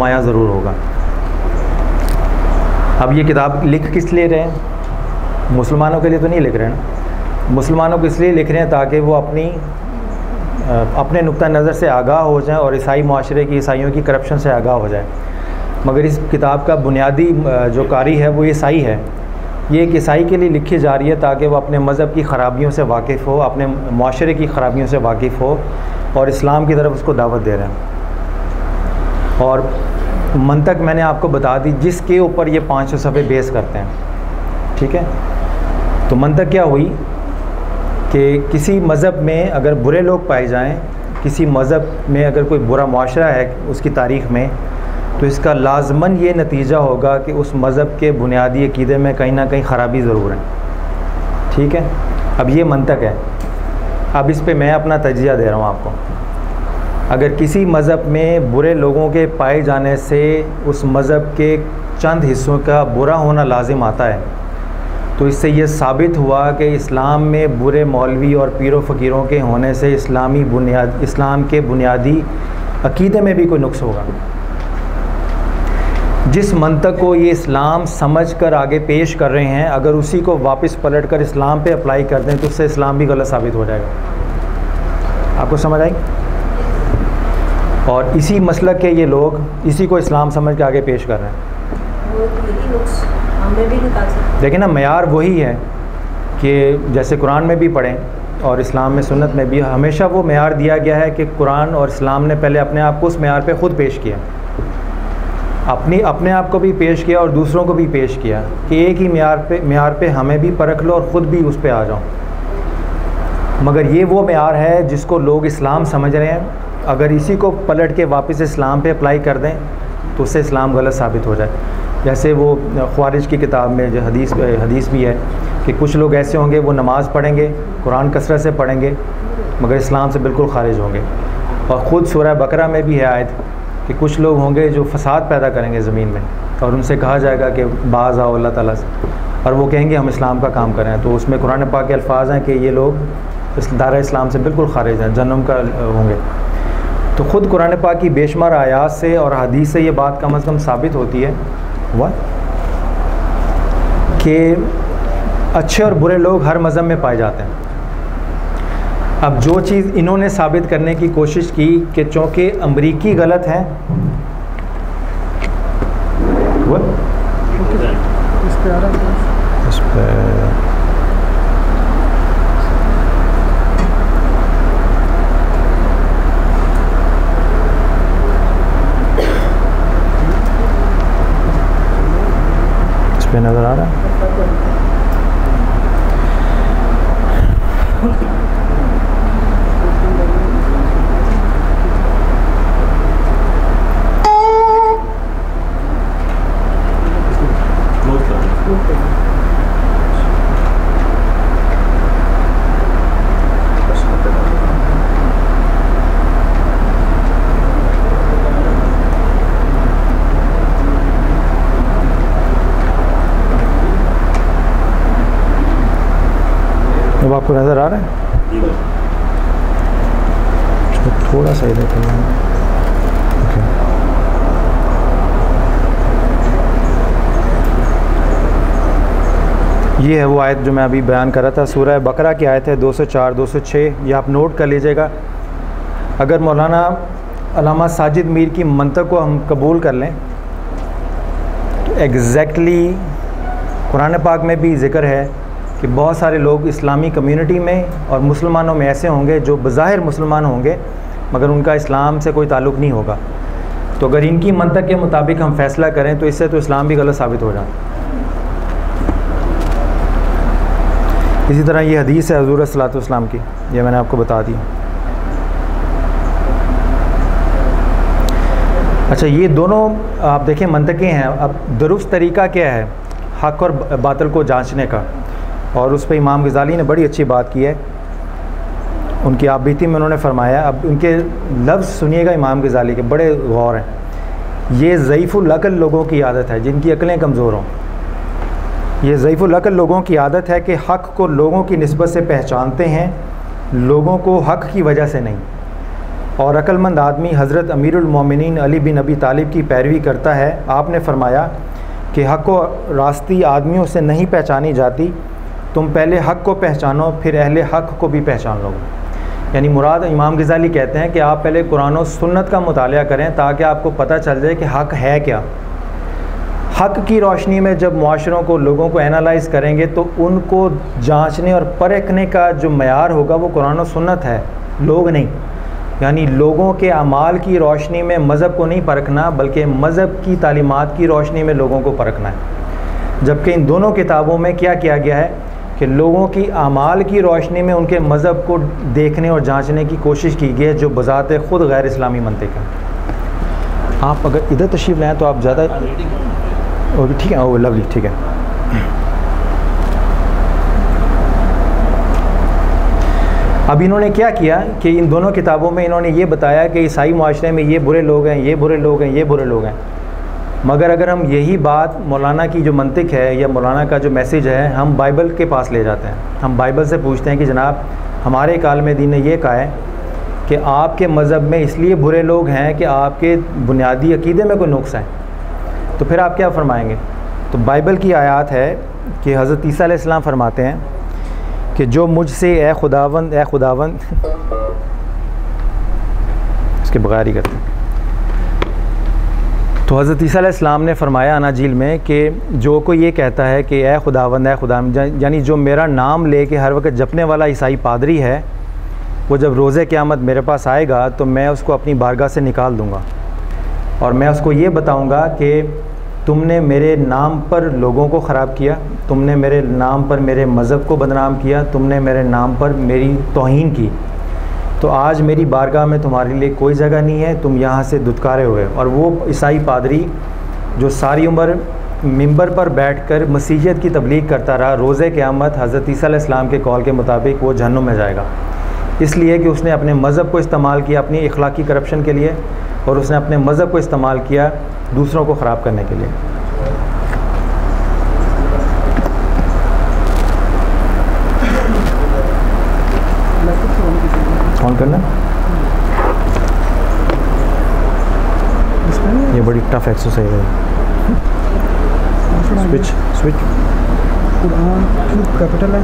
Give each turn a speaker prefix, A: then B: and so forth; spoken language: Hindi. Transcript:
A: नुमायाँ ज़रूर होगा। अब ये किताब लिख किस लिए रहे हैं? मुसलमानों के लिए तो नहीं लिख रहे हैं ना, मुसलमानों को इसलिए लिख रहे हैं ताकि वो अपने नुक्ता नज़र से आगाह हो जाएं और ईसाई माशरे की, ईसाइयों की करप्शन से आगाह हो जाएं। मगर इस किताब का बुनियादी जो कारी है वो ईसाई है। ये एक ईसाई के लिए लिखी जा रही है ताकि वो अपने मज़हब की ख़राबियों से वाकिफ़ हो, अपने माशरे की ख़राबियों से वाकिफ़ हो और इस्लाम की तरफ उसको दावत दे रहे हैं। और मंतक मैंने आपको बता दी जिसके ऊपर ये 500 सफ़े बेस करते हैं, ठीक है। तो मंतक क्या हुई कि किसी मज़हब में अगर बुरे लोग पाए जाएं, किसी मज़हब में अगर कोई बुरा माशरा है उसकी तारीख़ में, तो इसका लाजमन ये नतीजा होगा कि उस मज़हब के बुनियादी अक़ीदे में कहीं ना कहीं ख़राबी ज़रूर है, ठीक है। अब ये मंतक है, अब इस पे मैं अपना तजिया दे रहा हूँ आपको। अगर किसी मज़हब में बुरे लोगों के पाए जाने से उस मज़हब के चंद हिस्सों का बुरा होना लाजिम आता है, तो इससे ये साबित हुआ कि इस्लाम में बुरे मौलवी और पीरो फ़कीरों के होने से इस्लाम के बुनियादी अक़ीदे में भी कोई नुक्स होगा। जिस मंतक को ये इस्लाम समझ कर आगे पेश कर रहे हैं, अगर उसी को वापस पलट कर इस्लाम पे अप्लाई कर दें तो उससे इस्लाम भी गलत साबित हो जाएगा। आपको समझ आई? और इसी मसलक के ये लोग इसी को इस्लाम समझ के आगे पेश कर रहे हैं। देखिए ना, मयार वही है कि जैसे कुरान में भी पढ़ें और इस्लाम में सुन्नत में भी हमेशा वो मयार दिया गया है कि कुरान और इस्लाम ने पहले अपने आप को उस मयार पे ख़ुद पेश किया, अपने आप को भी पेश किया और दूसरों को भी पेश किया कि एक ही मयार पे हमें भी परख लो और ख़ुद भी उस पे आ जाओ। मगर ये वो मयार है जिसको लोग इस्लाम समझ रहे हैं, अगर इसी को पलट के वापस इस्लाम पे अप्लाई कर दें तो उससे इस्लाम गलत साबित हो जाए। जैसे वो ख्वारिज की किताब में जो हदीस भी है कि कुछ लोग ऐसे होंगे वो नमाज़ पढ़ेंगे, कुरान कसरत से पढ़ेंगे, मगर इस्लाम से बिल्कुल ख़ारिज होंगे। और ख़ुद सूरह बकरा में भी है आयत कि कुछ लोग होंगे जो फसाद पैदा करेंगे ज़मीन में और उनसे कहा जाएगा कि बाज़ आओ अल्लाह ताला से, और वो कहेंगे हम इस्लाम का काम करें। तो उसमें कुरान पाक के अल्फाज हैं कि ये लोग इस दायरा इस्लाम से बिल्कुल ख़ारिज हैं, जहन्नम का होंगे। तो ख़ुद कुरान पाक की बेशुमार आयात से और हदीस से ये बात कम अज़ कम साबित होती है कि अच्छे और बुरे लोग हर मज़हब में पाए जाते हैं। अब जो चीज़ इन्होंने साबित करने की कोशिश की कि चूँकि अमरीकी गलत हैं, वो इस पे नज़र आ रहा है। अब आपको नज़र आ रहा है? थोड़ा सा इधर करना है। ये है वो आयत जो मैं अभी बयान कर रहा था, सूरह बकरा की आयत है 204 206। ये आप नोट कर लीजिएगा। अगर मौलाना अल्लामा साजिद मीर की मंतक को हम कबूल कर लें तो एग्जैक्टली कुरान पाक में भी ज़िक्र है कि बहुत सारे लोग इस्लामी कम्युनिटी में और मुसलमानों में ऐसे होंगे जो बज़ाहिर मुसलमान होंगे मगर उनका इस्लाम से कोई ताल्लुक़ नहीं होगा। तो अगर इनकी मंतक के मुताबिक हम फ़ैसला करें तो इससे तो इस्लाम भी गलत साबित हो जाता। इसी तरह ये हदीस है हुज़ूर सल्लल्लाहु अलैहि वसल्लम की, ये मैंने आपको बता दी। अच्छा, ये दोनों आप देखें मंतकें हैं। अब दुरुस्त तरीक़ा क्या है हक़ और बातिल को जांचने का, और उस पर इमाम गज़ाली ने बड़ी अच्छी बात की है। उनकी आबिती में उन्होंने फरमाया, अब उनके लफ्ज़ सुनिएगा इमाम गज़ाली के, बड़े गौर हैं। ये ज़ईफ़ुल अक़ल लोगों की आदत है जिनकी अक़लें कमज़ोर हों। ये ज़ईफ़ुल अक़ल लोगों की आदत है कि हक़ को लोगों की निस्बत से पहचानते हैं, लोगों को हक़ की वजह से नहीं। और अक्लमंद आदमी हज़रत अमीरुल मोमिनीन अली बिन अबी तालिब की पैरवी करता है। आपने फरमाया कि हक़ व रास्ती आदमियों से नहीं पहचानी जाती, तुम पहले हक़ को पहचानो फिर अहले हक़ को भी पहचान लो। यानी मुराद इमाम गज़ाली कहते हैं कि आप पहले कुरान और सुन्नत का मुतालिया करें ताकि आपको पता चल जाए कि हक़ है क्या। हक़ की रोशनी में जब मुआशरों को, लोगों को एनालाइज़ करेंगे तो उनको जांचने और परखने का जो मयार होगा वो कुरान और सुन्नत है, लोग नहीं। यानी लोगों के अमाल की रोशनी में मज़हब को नहीं परखना, बल्कि मज़हब की तालीमात की रोशनी में लोगों को परखना है। जबकि इन दोनों किताबों में क्या किया गया है कि लोगों की अमाल की रोशनी में उनके मज़हब को देखने और जांचने की कोशिश की गई है, जो बज़ाते ख़ुद गैर इस्लामी मंतिक है। आप अगर इधर तशरीफ़ लाएँ तो आप ज़्यादा ठीक है, ओ लवली, ठीक है। अब इन्होंने क्या किया कि इन दोनों किताबों में इन्होंने ये बताया कि ईसाई मुआशरे में ये बुरे लोग हैं, ये बुरे लोग हैं, ये बुरे लोग हैं। मगर अगर हम यही बात मौलाना की जो मंतिक है या मौलाना का जो मैसेज है हम बाइबल के पास ले जाते हैं, हम बाइबल से पूछते हैं कि जनाब हमारे काल में दीन ने ये कहा है कि आपके मज़हब में इसलिए बुरे लोग हैं कि आपके बुनियादी अकीदे में कोई नुक्स है, तो फिर आप क्या फरमाएंगे? तो बाइबल की आयत है कि हज़रत ईसा अलैहिस्सलाम फरमाते हैं कि जो मुझसे ए खुदावंद इसके बगैर ही करते हैं। तो हज़रत ईसा अलैहिस्सलाम ने फरमाया अनाजील में कि जो कोई ये कहता है कि ए खुदावंद, यानी जो मेरा नाम ले के हर वक्त जपने वाला ईसाई पादरी है, वो जब रोज़े क़यामत मेरे पास आएगा तो मैं उसको अपनी बारगाह से निकाल दूँगा और मैं उसको ये बताऊँगा कि तुमने मेरे नाम पर लोगों को ख़राब किया, तुमने मेरे नाम पर मेरे मज़हब को बदनाम किया, तुमने मेरे नाम पर मेरी तौहीन की, तो आज मेरी बारगाह में तुम्हारे लिए कोई जगह नहीं है, तुम यहाँ से दुत्कारे हुए। और वो ईसाई पादरी जो सारी उम्र मिंबर पर बैठकर मसीहियत की तबलीग करता रहा, रोज़े क़यामत हज़रत ईसा अलैहिस्सलाम के कौल के मुताबिक वो जहन्नुम में जाएगा, इसलिए कि उसने अपने मज़हब को इस्तेमाल किया अपनी इखलाकी करप्शन के लिए, और उसने अपने मज़हब को इस्तेमाल किया दूसरों को ख़राब करने के लिए। ऑन करना, ये बड़ी टफ एक्सरसाइज है। स्विच कैपिटल है।